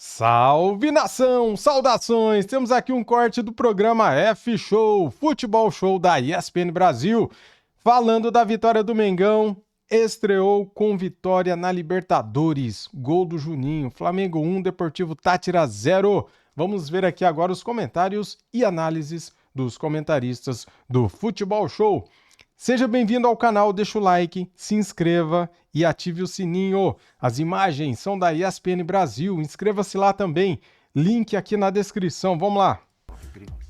Salve nação, saudações! Temos aqui um corte do programa F-Show, Futebol Show da ESPN Brasil, falando da vitória do Mengão. Estreou com vitória na Libertadores, gol do Juninho, Flamengo 1, Deportivo Táchira 0. Vamos ver aqui agora os comentários e análises dos comentaristas do Futebol Show. Seja bem-vindo ao canal, deixa o like, se inscreva e ative o sininho. As imagens são da ESPN Brasil, inscreva-se lá também. Link aqui na descrição, vamos lá.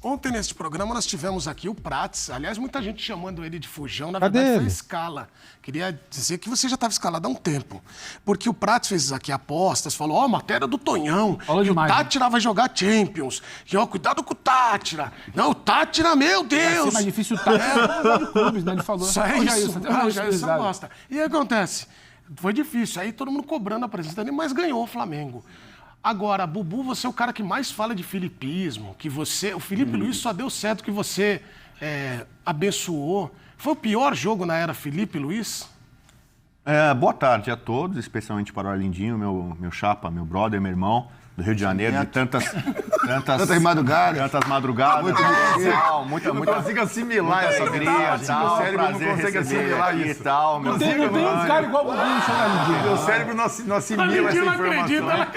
Ontem, neste programa, nós tivemos aqui o Prats. Aliás, muita gente chamando ele de Fujão. Na Cadê verdade, ele? foi escala. Queria dizer que você já estava escalado há um tempo. Porque o Prats fez aqui apostas, falou, ó, matéria do Tonhão. Falou demais, o Táchira vai jogar Champions. E, ó, cuidado com o Táchira. Não, o Táchira, meu Deus. Vai ser mais difícil o Táchira de clubes, né? Ele falou. Só é isso. Já isso exato. gosta. E aí, acontece? Foi difícil. Aí todo mundo cobrando a presença dele, mas ganhou o Flamengo. Agora, Bubu, você é o cara que mais fala de filipismo, que você... O Felipe Luiz só deu certo que você abençoou. Foi o pior jogo na era Felipe Luiz? Boa tarde a todos, especialmente para o Arlindinho, meu chapa, meu brother, meu irmão, do Rio de Janeiro, de tantas madrugadas. Muita consigo assimilar essa alegria, meu cérebro não consegue assimilar isso. E tal, meu Tem um cara igual o Bubu no seu Arlindinho. Meu cérebro não assimila essa informação.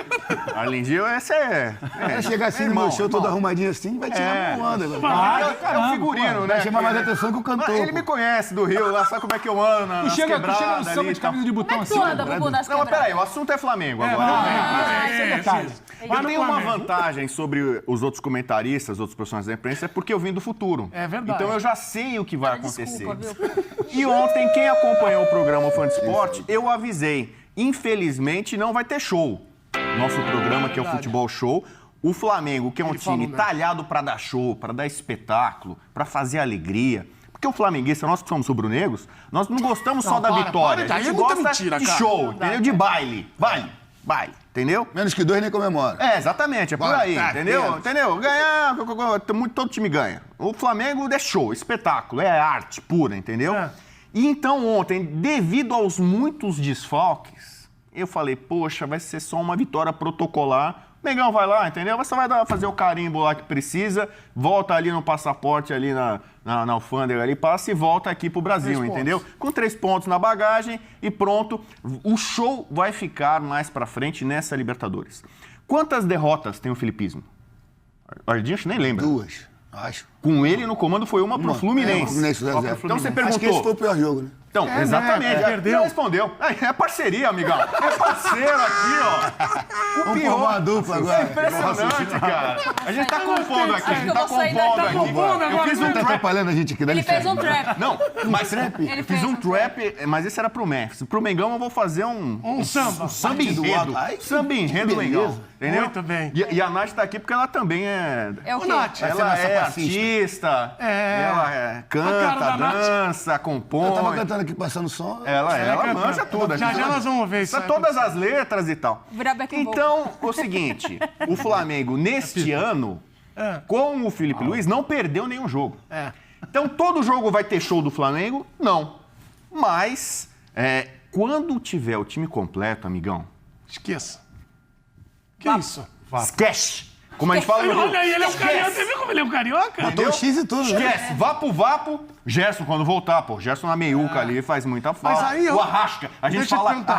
Arlindinho, esse é... Vai chegar assim no meu show todo arrumadinho assim, vai tirar uma onda. Cara, é um figurino, né? Vai chamar mais atenção que o cantor. Ele me conhece do Rio, lá sabe como é que eu ando, nas Tu chega no quebradas samba ali de e tal. camisa de botão Como é que assim. tu anda, Bubu, nas Não, mas quebradas? peraí, o assunto é Flamengo agora. Esse é detalhe. Eu tenho uma vantagem sobre os outros comentaristas, outros profissionais da imprensa, é porque eu vim do futuro. É verdade. Então eu já sei o que vai acontecer. Desculpa, viu? E ontem, quem acompanhou o programa Fã de Esporte, eu avisei. Infelizmente, não vai ter show. Nosso programa, que é o Futebol Show. O Flamengo, que é um time talhado para dar show, para dar espetáculo, para fazer alegria. Porque o flamenguista, nós que somos rubro-negros, nós não gostamos só da vitória. para, A gente é muita gosta mentira, de cara. show, entendeu? De baile. Baile. Entendeu? Menos que 2 nem comemora. Exatamente, é por aí, entendeu? Ganhar, todo time ganha. O Flamengo é show, espetáculo, é arte pura, entendeu? E então ontem, devido aos muitos desfalques, eu falei, poxa, vai ser só uma vitória protocolar. O Mengão vai lá, entendeu? Você vai fazer o carimbo lá que precisa, volta ali no passaporte, ali na alfândega ali, passa e volta aqui pro Brasil, entendeu? Com 3 pontos na bagagem e pronto. O show vai ficar mais pra frente nessa Libertadores. Quantas derrotas tem o filipismo? O Ardinho nem lembra. 2, acho. Com ele no comando foi uma pro Fluminense. Fluminense 0-0. Então você Acho que esse perguntou... foi o pior jogo, né? Então, exatamente. perdeu. Já respondeu. É parceria, amigão. É parceiro aqui, ó. O Vamos pior. formar uma dupla agora. Impressionante, cara. A gente tá Sai compondo aqui. A gente tá eu vou sair compondo daqui. aqui. Eu fiz um Tá trap. atrapalhando a gente aqui, Ele fez um trap. Não, mas Ele fiz fez um um trap, mas esse era pro Memphis. Pro Mengão eu vou fazer um samba. samba enredo. Ai, Samba enredo Mengão. Entendeu? Muito bem. E a Nath tá aqui porque ela também é... É o quê? Nath, Ela é passista. artista, ela A cara canta, da Nath. dança, Eu tava compõe. cantando aqui, passando som. Ela manja tudo. a gente Já nós vamos ver isso. sabe todas as letras e tal. Virar back and roll. Então, o seguinte, o Flamengo, neste ano, com o Felipe Luiz, não perdeu nenhum jogo. Então, todo jogo vai ter show do Flamengo? Não. Mas, quando tiver o time completo, amigão, Esqueça. Que isso? esquece. Como a gente fala no Rio. Olha aí, ele é um carioca. Você viu como ele é um carioca? Botou o X e tudo, né? Esquece, vapo. Gerson, quando voltar, pô. Gerson na meiuca ali faz muita falta. Mas aí eu- O Arrasca. A gente Deixa eu fala te perguntar.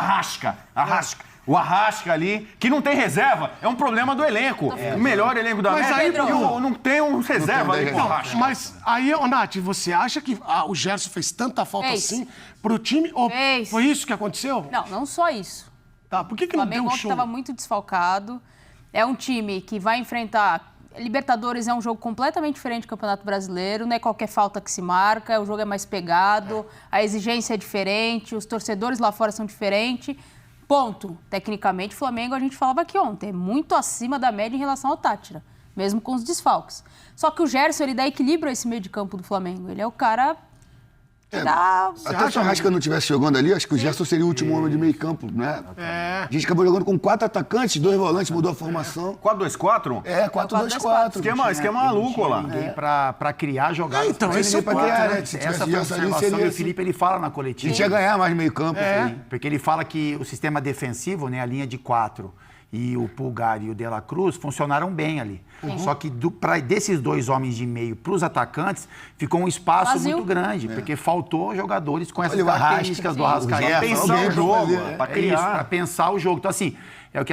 Arrasca. O Arrasca ali, que não tem reserva, é um problema do elenco. O melhor elenco da Mas América. aí, E não tem um reserva ali pro Não, Arrasca. mas aí, ô, Nath, você acha que o Gerson fez tanta falta Fez. assim pro time? Ou Fez. foi isso que aconteceu? Não só isso. Tá, por que O não deu Flamengo um ontem show? estava muito desfalcado. É um time que vai enfrentar... Libertadores é um jogo completamente diferente do Campeonato Brasileiro. Não é qualquer falta que se marca, o jogo é mais pegado, a exigência é diferente, os torcedores lá fora são diferentes. Ponto. Tecnicamente, o Flamengo, a gente falava aqui ontem, é muito acima da média em relação ao Táchira, mesmo com os desfalques. Só que o Gerson, ele dá equilíbrio a esse meio de campo do Flamengo. Ele é o cara... Até se o Arrasca não estivesse jogando ali, acho que o Gerson seria o último homem de meio campo, né? A gente acabou jogando com 4 atacantes, 2 volantes, mudou a formação. 4-2-4? 4-2-4. Esquema maluco lá. Ninguém pra criar jogadas. Então, Sem esse ninguém é o pra criar, ponto, né? Se Essa tivesse foi a Gerson ali, observação seria que o assim. Felipe ele fala na A coletiva. gente ia ganhar mais meio campo. Porque ele fala que o sistema defensivo, né, a linha de 4, e o Pulgar e o De La Cruz funcionaram bem ali. Só que desses dois homens de meio para os atacantes, ficou um espaço muito grande, porque faltou jogadores com essas características do Arrascaeta. Pensar o jogo, para criar. Para pensar o jogo. Então, assim,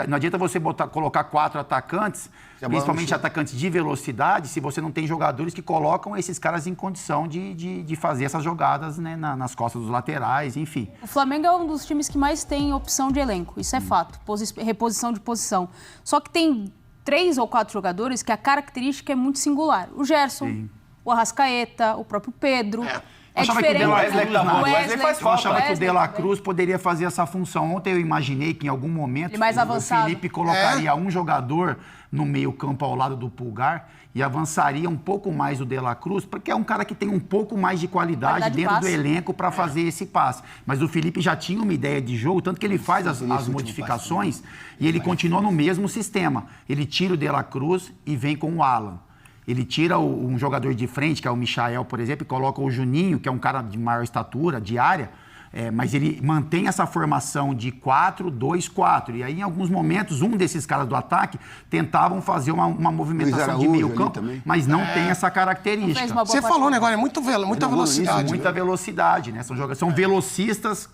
não adianta você colocar 4 atacantes, principalmente atacantes de velocidade, se você não tem jogadores que colocam esses caras em condição de fazer essas jogadas, né, nas costas dos laterais, enfim. O Flamengo é um dos times que mais tem opção de elenco, isso é fato, reposição de posição. Só que tem 3 ou 4 jogadores que a característica é muito singular. O Gerson, o Arrascaeta, o próprio Pedro. É diferente. Eu achava que o De La Cruz poderia fazer essa função. Ontem eu imaginei que em algum momento o Felipe colocaria um jogador no meio-campo ao lado do Pulgar e avançaria um pouco mais o De La Cruz, porque é um cara que tem um pouco mais de qualidade dentro do elenco para fazer esse passe. Mas o Felipe já tinha uma ideia de jogo, tanto que ele faz as modificações e ele continua no mesmo sistema. Ele tira o De La Cruz e vem com o Alan. Ele tira um jogador de frente, que é o Michael, por exemplo, e coloca o Juninho, que é um cara de maior estatura, de área, mas ele mantém essa formação de 4-2-4. E aí, em alguns momentos, um desses caras do ataque tentavam fazer uma movimentação de meio campo, mas não tem essa característica. Você falou, né, agora, muita velocidade. Muita velocidade, né? São velocistas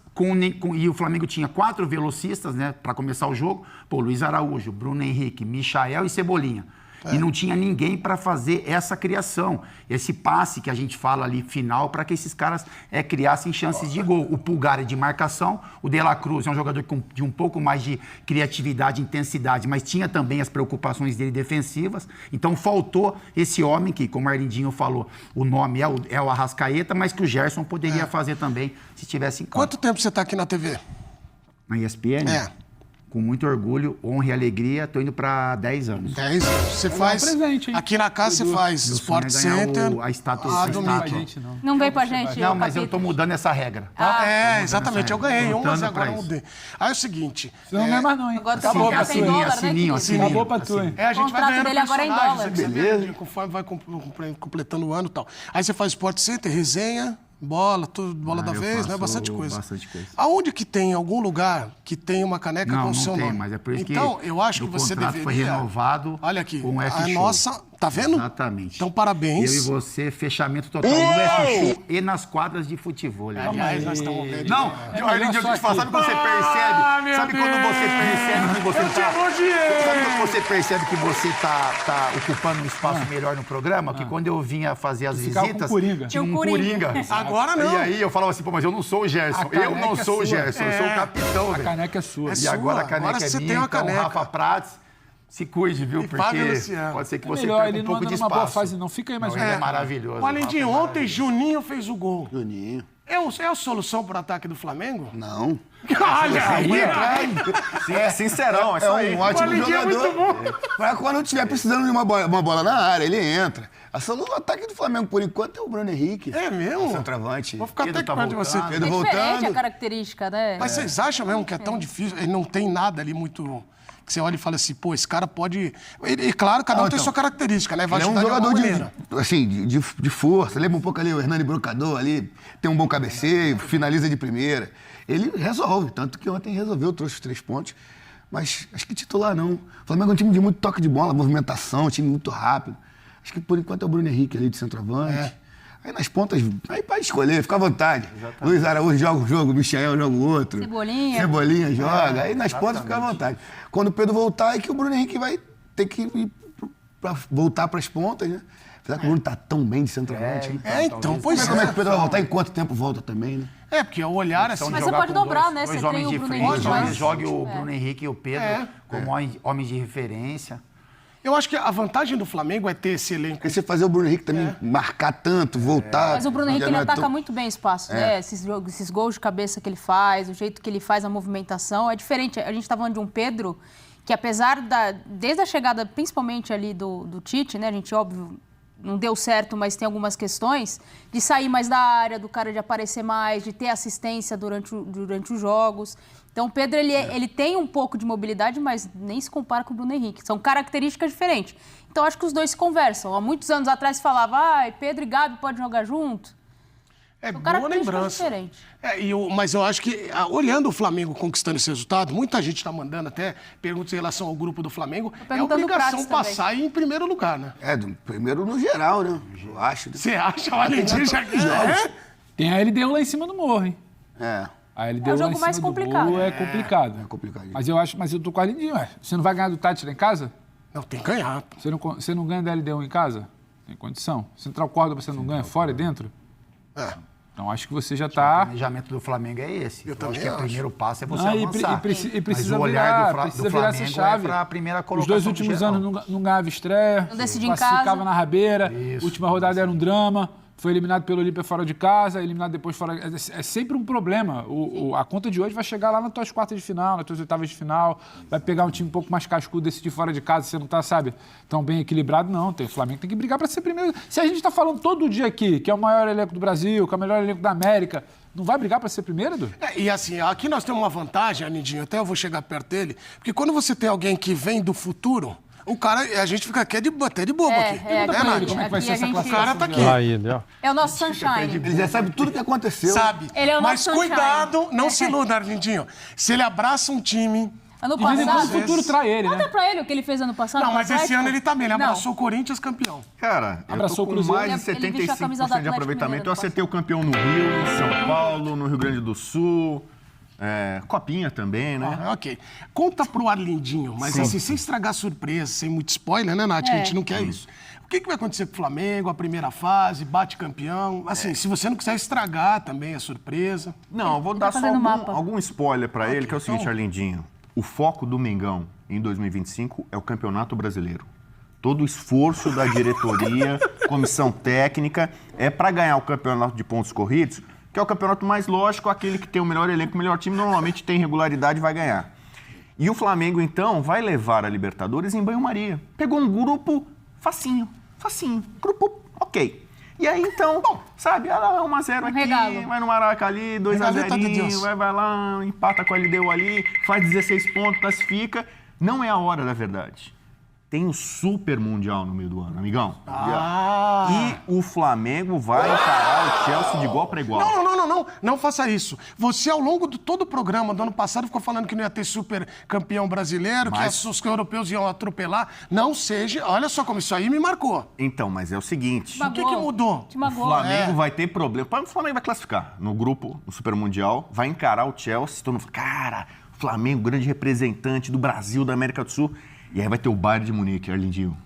e o Flamengo tinha 4 velocistas, né, para começar o jogo. Pô, Luiz Araújo, Bruno Henrique, Michael e Cebolinha. E não tinha ninguém para fazer essa criação, esse passe que a gente fala ali final, para que esses caras criassem chances de gol. O Pulgar é de marcação, o De La Cruz é um jogador de um pouco mais de criatividade e intensidade, mas tinha também as preocupações dele defensivas. Então faltou esse homem que, como o Arlindinho falou, o nome é o Arrascaeta, mas que o Gerson poderia fazer também se tivesse em campo. Quanto tempo você está aqui na TV? Na ESPN? Com muito orgulho, honra e alegria, tô indo para 10 anos. 10 anos. Você faz... presente, hein? Aqui na casa você faz Sport Center. A estátua do Mickey. Não veio pra gente. Não, mas eu tô mudando essa regra. Exatamente. Eu ganhei mas agora eu mudei. Aí é o seguinte... Você não ganha mais não, hein? Agora acabou pra tu, né? Sininho. Acabou pra tu, hein? A gente vai ganhando dele agora é em dólar. Beleza. Conforme vai completando o ano e tal. Aí você faz Sport Center, resenha... Bola, bola da vez, né? Bastante coisa. Bastante coisa. Aonde que tem algum lugar que tem uma caneca com o seu nome? Não tem, mas é por isso que então, eu acho que você deveria... foi renovado. Olha aqui, com o a F-Show. Nossa, tá vendo? Exatamente. Então, parabéns. Eu e você, fechamento total no F-Show e nas quadras de futebol. Aliás, nós estamos vendo. Não, Arlindinho, eu te falo, sabe quando você percebe? Sabe quando você percebe que você tá... Sabe quando você percebe que você tá ocupando um espaço melhor no programa? Que quando eu vinha fazer as visitas, tinha um Coringa. Agora não. E aí eu falava assim, pô, mas eu não sou o Gerson. Eu não sou o Gerson, eu sou o capitão. A caneca é sua. E agora a caneca é minha, então Rafa Prates, se cuide, viu? Porque pode ser que você perca um pouco de espaço. Boa fase, não. Fica aí mais Ele é maravilhoso. Além de ontem, Juninho fez o gol. Juninho. É a solução para o ataque do Flamengo? Não. Olha aí! É sincerão, é isso aí. Um ótimo jogador. Mas quando estiver precisando de uma bola na área, ele entra. O ataque do Flamengo, por enquanto, é o Bruno Henrique. É mesmo? O centroavante. Vou ficar até perto de você. Pedro É diferente voltando. a característica, né? Mas vocês acham mesmo que é tão difícil? Ele não tem nada ali muito... Que você olha e fala assim, pô, esse cara pode... E claro, cada um tem sua característica, né? Vai Ele é um ajudar jogador maneira. de força. Lembra um pouco ali o Hernani Brocador ali. Tem um bom cabeceio, finaliza de primeira. Ele resolve. Tanto que ontem resolveu, trouxe os 3 pontos. Mas acho que titular não. O Flamengo é um time de muito toque de bola, movimentação, um time muito rápido. Acho que por enquanto é o Bruno Henrique ali de centroavante. Aí nas pontas, aí pode escolher, fica à vontade. Exatamente. Luiz Araújo joga um jogo, Michael joga o outro. Cebolinha joga. Aí nas pontas fica à vontade. Quando o Pedro voltar, é que o Bruno Henrique vai ter que ir voltar para as pontas, né? Apesar que o Bruno tá tão bem de centroavante, né? Então, pois é. Como é que o Pedro vai voltar? Em quanto tempo volta também, né? Porque o olhar assim... Mas você pode dobrar, né? Dois Você homens tem de o Bruno frente, Henrique, talvez jogue o Bruno Henrique e o Pedro como homens de referência. Eu acho que a vantagem do Flamengo é ter esse elenco. Porque você fazer o Bruno Henrique também marcar tanto, voltar... Mas o Bruno Henrique, ele ataca muito bem espaço, né? Esses gols de cabeça que ele faz, o jeito que ele faz a movimentação, é diferente. A gente tá falando de um Pedro que, apesar desde a chegada, principalmente ali do Tite, né? A gente, óbvio, não deu certo, mas tem algumas questões, de sair mais da área, do cara de aparecer mais, de ter assistência durante os jogos. Então, o Pedro, ele tem um pouco de mobilidade, mas nem se compara com o Bruno Henrique. São características diferentes. Então, acho que os dois se conversam. Há muitos anos atrás se falava, Pedro e Gabi podem jogar junto. É boa lembrança. Mas eu acho que, olhando o Flamengo conquistando esse resultado, muita gente está mandando até perguntas em relação ao grupo do Flamengo. É obrigação passar em primeiro lugar, né? Primeiro no geral, né? Eu acho. Você acha? O Valentim já Tem a LDU lá em cima do morro, hein? A LDU é o jogo mais complicado. É complicado. É complicado. Mas eu tô com a LDU, Você não vai ganhar do Tátira em casa? Não, tem que ganhar. Você não ganha da LDU em casa? Tem condição. Central Córdoba você não ganha fora e dentro? Então acho que você já está... O planejamento do Flamengo é esse. Eu acho que o primeiro passo é você avançar. E precisa virar essa chave. É a primeira colocação. Os 2 últimos anos não ganhava estreia. Não decidia em casa. Classificava na rabeira. Última rodada era um drama. Foi eliminado pelo Olímpia fora de casa, eliminado depois fora... É sempre um problema. A conta de hoje vai chegar lá nas tuas quartas de final, nas tuas oitavas de final, vai pegar um time um pouco mais cascudo, decidir fora de casa, você não tá, tão bem equilibrado, não. O Flamengo tem que brigar para ser primeiro. Se a gente tá falando todo dia aqui que é o maior elenco do Brasil, que é o melhor elenco da América, não vai brigar para ser primeiro, Edu? E assim, aqui nós temos uma vantagem, Anindinho, até eu vou chegar perto dele, porque quando você tem alguém que vem do futuro... O cara, a gente fica aqui até de bobo aqui. Nath? Como é que vai ser essa classificação? O cara tá aqui. É o nosso sunshine. Ele já sabe tudo que aconteceu. Sabe. Ele é o Mas nosso cuidado, não se iluda, Arlindinho. Se ele abraça um time... Ano passado... o futuro trai ele, Conta pra ele o que ele fez ano passado. Não, mas esse ano ele tá bem. Ele abraçou o Corinthians campeão. Cara, eu tô com mais de 75% de aproveitamento. Eu acertei o campeão no Rio, em São Paulo, no Rio Grande do Sul... Copinha também, né? Ok. Conta pro Arlindinho, mas assim, sem estragar surpresa, sem muito spoiler, né, Nath? Que a gente não quer isso. O que vai acontecer com o Flamengo, a primeira fase, bate campeão? Assim, se você não quiser estragar também a surpresa. Não, eu vou dar só algum spoiler pra ele, que é o seguinte, Arlindinho. O foco do Mengão em 2025 é o Campeonato Brasileiro. Todo o esforço da diretoria, comissão técnica, é pra ganhar o campeonato de pontos corridos, que é o campeonato mais lógico, aquele que tem o melhor elenco, o melhor time, normalmente tem regularidade e vai ganhar. E o Flamengo, então, vai levar a Libertadores em banho-maria. Pegou um grupo facinho. Grupo ok. E aí, então, sabe, 1x0 aqui, vai no Maraca ali, 2x0, vai lá, empata com a LDU ali, faz 16 pontos, classifica. Não é a hora da verdade. Tem o Super Mundial no meio do ano, amigão. E o Flamengo vai encarar o Chelsea de igual para igual. Não faça isso. Você, ao longo de todo o programa do ano passado, ficou falando que não ia ter super campeão brasileiro, que os europeus iam atropelar. Não seja... Olha só como isso aí me marcou. Então, mas é o seguinte... O que mudou? O Flamengo vai ter problema. O Flamengo vai classificar no grupo, no Super Mundial, vai encarar o Chelsea. Todo mundo fala, cara, Flamengo, grande representante do Brasil, da América do Sul. E aí vai ter o Bayern de Munique, Arlindinho.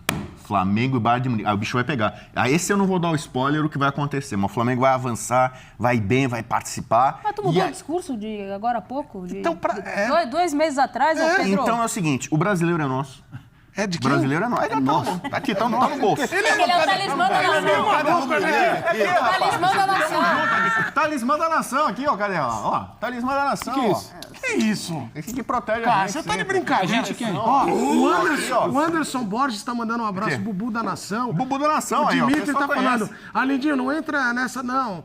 Flamengo e Bayern de Munique. Aí o bicho vai pegar. Aí esse eu não vou dar o spoiler o que vai acontecer, mas o Flamengo vai avançar, vai bem, vai participar. Mas tu mudou o discurso de agora há pouco? Então, 2 meses atrás, Pedro? Então é o seguinte, o brasileiro é nosso. É de quem? O brasileiro é nosso. É nosso. Tá aqui, tá no bolso. Ele é o talismã da nação. Talismã da nação. Talismã da nação aqui, ó, cadê? Ó, talismã da nação, ó. Que isso? Esse que protege a gente. Você tá de brincadeira. A gente quem? Ó, o Anderson Borges tá mandando um abraço, Bubu da Nação. Bubu da Nação, aí, ó. O Dimitri tá falando, Arlindinho, não entra nessa, não.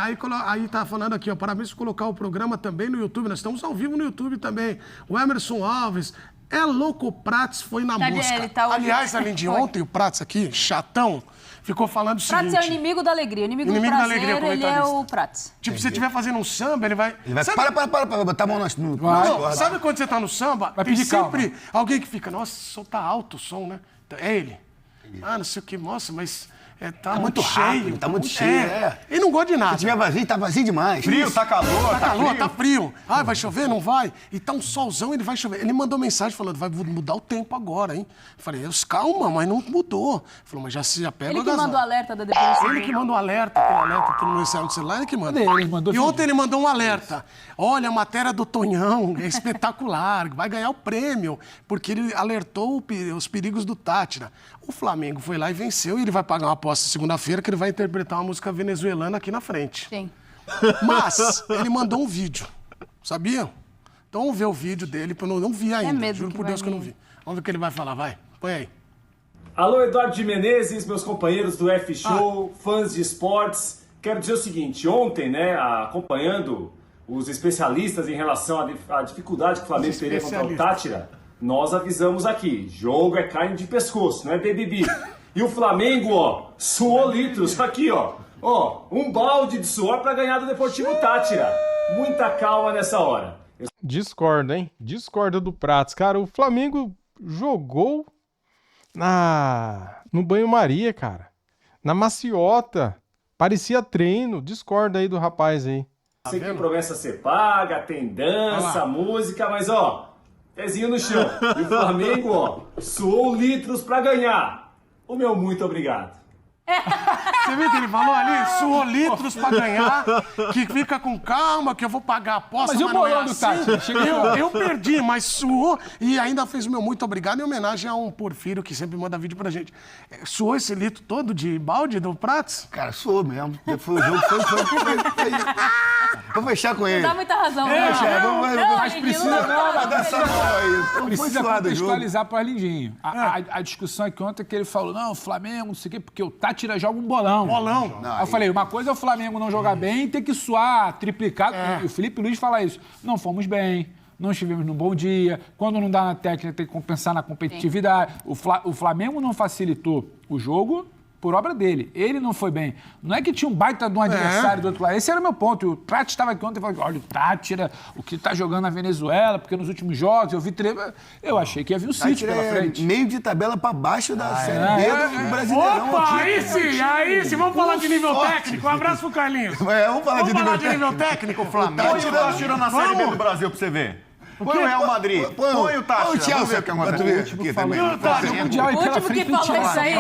Aí tá falando aqui, ó, parabéns por colocar o programa também no YouTube. Nós estamos ao vivo no YouTube também. O Emerson Alves... É louco, o Prats foi na mosca. Aliás, além de ontem, o Prats aqui, chatão, ficou falando o seguinte... Prats é o inimigo da alegria. O inimigo do prazer, ele é o Prats. Tipo, se você estiver fazendo um samba, ele vai... Para, botar a mão no... Não, sabe quando você tá no samba? Tem sempre alguém que fica, nossa, o som tá alto, o som, né? É ele. Não sei o que, nossa, mas... Tá muito cheio. Rápido, tá muito cheio, Ele não gosta de nada. Se tiver vazio, tá vazio demais. Frio, tá calor, tá frio. Ah, vai chover? Não vai? E tá um solzão, ele vai chover. Ele mandou mensagem falando, vai mudar o tempo agora, hein? Eu falei, calma, mas não mudou. Ele falou, mas já pega o agasalho. Ele que manda o alerta da depressão. Ele que manda o alerta, aquele alerta que não sai no celular, ele que manda. E ontem ele mandou um alerta. Olha, a matéria do Tonhão é espetacular, vai ganhar o prêmio, porque ele alertou os perigos do Tátira. O Flamengo foi lá e venceu, e ele vai pagar uma aposta segunda-feira que ele vai interpretar uma música venezuelana aqui na frente. Sim. Mas ele mandou um vídeo, sabia? Então vamos ver o vídeo dele, porque eu não vi ainda. Juro por Deus que eu não vi. Vamos ver o que ele vai falar, vai. Põe aí. Alô, Eduardo de Menezes, meus companheiros do F-Show, fãs de esportes. Quero dizer o seguinte, ontem, né, acompanhando os especialistas em relação à dificuldade que o Flamengo teria contra o Tátira, nós avisamos aqui, jogo é carne de pescoço, não é BBB. E o Flamengo, ó, suou litros, aqui, ó. Ó, um balde de suor pra ganhar do Deportivo Táchira. Muita calma nessa hora. Discordo, hein? Discordo do Prats. Cara, o Flamengo jogou no banho-maria, cara. Na maciota. Parecia treino. Discorda aí do rapaz aí. Sei que promessa ser paga, tem dança, música, mas ó, pezinho no chão. E o Flamengo, ó, suou litros pra ganhar. O meu muito obrigado. Você viu que ele falou ali? Suou litros pra ganhar, que fica com calma, que eu vou pagar a aposta, Mas e o não é bolão do assim. Tati? Eu perdi, mas suou e ainda fez o meu muito obrigado em homenagem a um Porfírio que sempre manda vídeo pra gente. Suou esse litro todo de balde do Prats? Cara, sou mesmo. Depois o jogo foi. Vou fechar com ele. Não dá muita razão, não. Mas precisa Precisa contextualizar para o Arlindinho. A discussão é que ontem que ele falou, não, o Flamengo, não sei o quê, porque o Tátira joga um bolão. Aí eu falei, uma coisa é o Flamengo não jogar bem e ter que suar triplicado. E o Felipe Luiz fala isso. Não fomos bem, não estivemos num bom dia. Quando não dá na técnica, tem que compensar na competitividade. O Flamengo não facilitou o jogo por obra dele. Ele não foi bem. Não é que tinha um baita de um adversário do outro lado. Esse era o meu ponto. O Tati estava aqui ontem e falou, olha, o Tátira, o que está jogando na Venezuela, porque nos últimos jogos eu vi... Eu achei que ia vir o City pela frente. Meio de tabela para baixo da Série B do Brasileirão. Opa, aí sim, vamos falar de nível técnico. Um abraço pro Carlinhos. Vamos falar de nível técnico, Põe o Táchira na Série B do Brasil pra você ver. Põe o Real Madrid. Põe o Táchira. Põe o Chelsea que acontece. O último que falou isso aí.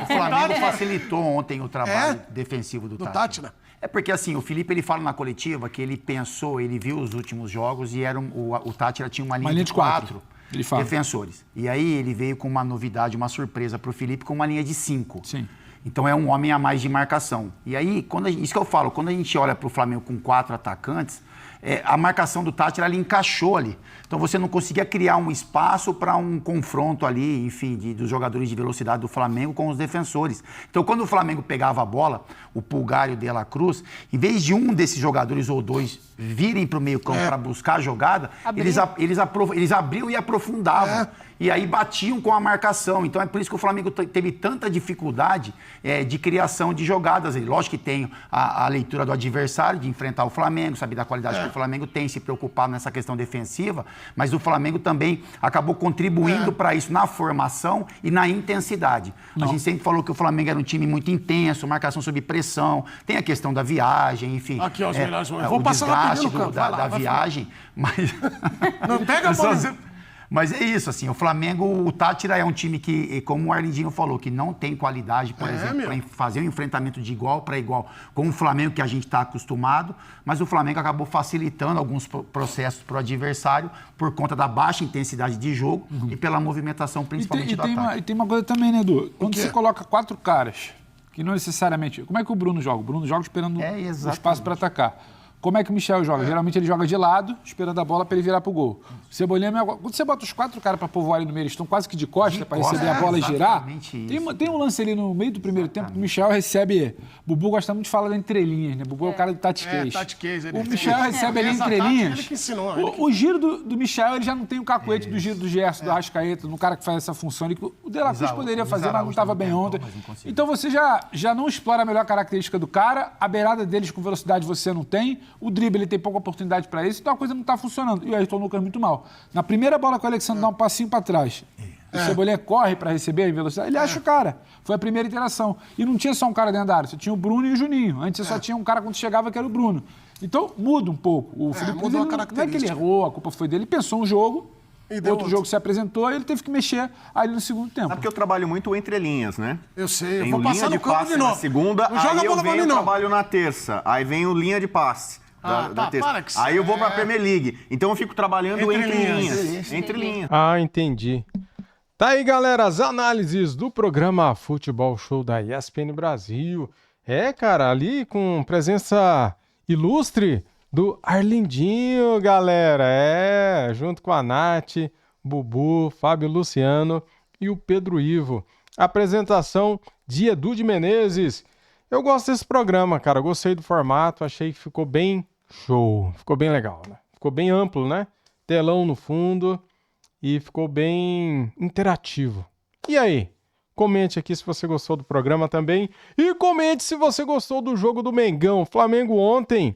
O Flamengo facilitou ontem o trabalho defensivo do Tátira. É porque, assim, o Felipe, ele fala na coletiva que ele pensou, ele viu os últimos jogos e o Tátira tinha uma linha de 4 defensores. E aí ele veio com uma novidade, uma surpresa pro Felipe com uma linha de 5. Sim. Então é um homem a mais de marcação. E aí, isso que eu falo, quando a gente olha pro Flamengo com 4 atacantes, a marcação do Tátira ali encaixou ali. Então você não conseguia criar um espaço para um confronto ali, enfim, dos jogadores de velocidade do Flamengo com os defensores. Então quando o Flamengo pegava a bola, o Pulgar e o De La Cruz, em vez de um desses jogadores ou dois virem para o meio campo para buscar a jogada, eles abriam e aprofundavam. E aí batiam com a marcação. Então é por isso que o Flamengo teve tanta dificuldade de criação de jogadas. Lógico que tem a leitura do adversário, de enfrentar o Flamengo, saber da qualidade que o Flamengo tem, se preocupar nessa questão defensiva, mas o Flamengo também acabou contribuindo para isso na formação e na intensidade. A gente sempre falou que o Flamengo era um time muito intenso, marcação sob pressão, tem a questão da viagem, enfim. Aqui, ó, os melhores. O desgaste da viagem, mas... Não pega a bola. Mas é isso, assim, o Flamengo, o Tátira é um time que, como o Arlindinho falou, que não tem qualidade, por exemplo, para fazer um enfrentamento de igual para igual com o Flamengo que a gente está acostumado, mas o Flamengo acabou facilitando alguns processos para o adversário por conta da baixa intensidade de jogo e pela movimentação principalmente do ataque. E tem uma coisa também, né, Edu? Quando você coloca 4 caras, que não necessariamente... Como é que o Bruno joga? O Bruno joga esperando o espaço para atacar. Como é que o Michel joga? Geralmente ele joga de lado, esperando a bola para ele virar pro gol. O Cebolinha, quando você bota os 4 caras para povoar ali no meio, eles estão quase que de costa para receber a bola e girar. Tem um lance ali no meio do primeiro tempo que o Michel recebe... Bubu gosta muito de falar da entrelinhas, né? Bubu é o cara do tatiquês. O Michel recebe ali entrelinhas. O giro do Michel, ele já não tem o cacuete do giro do Gerson, do Arrascaeta, no cara que faz essa função. O De La Cruz poderia fazer, mas não estava bem ontem. Então você já não explora a melhor característica do cara, a beirada deles com velocidade você não tem, o drible ele tem pouca oportunidade para isso, então a coisa não está funcionando. E o Ayrton Lucas muito mal. Na primeira bola que o Alexandre dá um passinho para trás, o Cebolinha corre para receber em velocidade, ele acha o cara. Foi a primeira interação. E não tinha só um cara dentro da área, você tinha o Bruno e o Juninho. Antes você só tinha um cara quando chegava que era o Bruno. Então muda um pouco. O Felipe Luiz, não é que ele errou, a culpa foi dele, ele pensou um jogo, outro jogo se apresentou e ele teve que mexer ali no segundo tempo. Sabe que eu trabalho muito entre linhas, né? Eu sei, eu vou passar no campo de novo. Na segunda, aí eu venho trabalho na terça, aí vem o linha de passe. Da terça. Aí eu vou pra Premier League. Então eu fico trabalhando entre linhas. Entre linhas. Ah, entendi. Tá aí, galera, as análises do programa Futebol Show da ESPN Brasil. Cara, ali com presença ilustre do Arlindinho, galera. Junto com a Nath, Bubu, Fábio Luciano e o Pedro Ivo. Apresentação de Edu de Menezes. Eu gosto desse programa, cara. Gostei do formato, achei que ficou bem show. Ficou bem legal, né? Ficou bem amplo, né? Telão no fundo e ficou bem interativo. E aí? Comente aqui se você gostou do programa também. E comente se você gostou do jogo do Mengão. Flamengo ontem,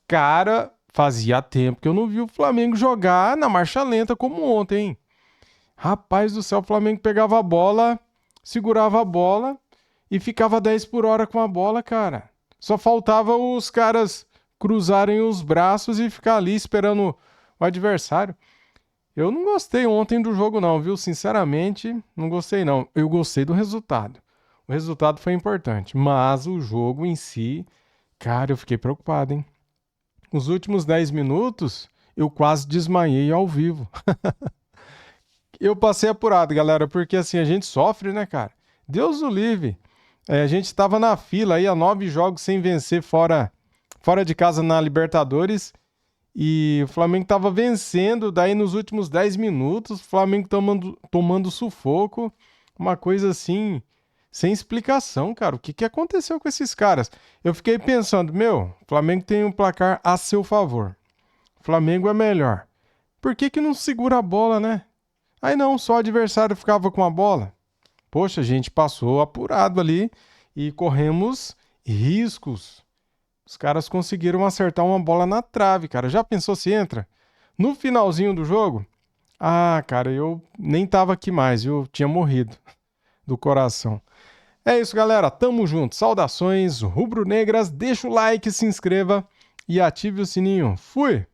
cara, fazia tempo que eu não vi o Flamengo jogar na marcha lenta como ontem, hein? Rapaz do céu, o Flamengo pegava a bola, segurava a bola e ficava 10 por hora com a bola, cara. Só faltava os caras cruzarem os braços e ficar ali esperando o adversário. Eu não gostei ontem do jogo não, viu? Sinceramente, não gostei não. Eu gostei do resultado. O resultado foi importante, mas o jogo em si, cara, eu fiquei preocupado, hein? Os últimos 10 minutos, eu quase desmaiei ao vivo. Eu passei apurado, galera, porque assim, a gente sofre, né, cara? Deus o livre. A gente tava na fila aí, há 9 jogos sem vencer fora de casa na Libertadores. E o Flamengo tava vencendo, daí nos últimos 10 minutos, o Flamengo tomando sufoco. Uma coisa assim, sem explicação, cara. O que aconteceu com esses caras? Eu fiquei pensando, o Flamengo tem um placar a seu favor. O Flamengo é melhor. Por que não segura a bola, né? Aí não, só o adversário ficava com a bola. Poxa, a gente passou apurado ali e corremos riscos. Os caras conseguiram acertar uma bola na trave, cara. Já pensou se entra? No finalzinho do jogo? Ah, cara, eu nem tava aqui mais, eu tinha morrido do coração. É isso, galera. Tamo junto. Saudações rubro-negras. Deixa o like, se inscreva e ative o sininho. Fui!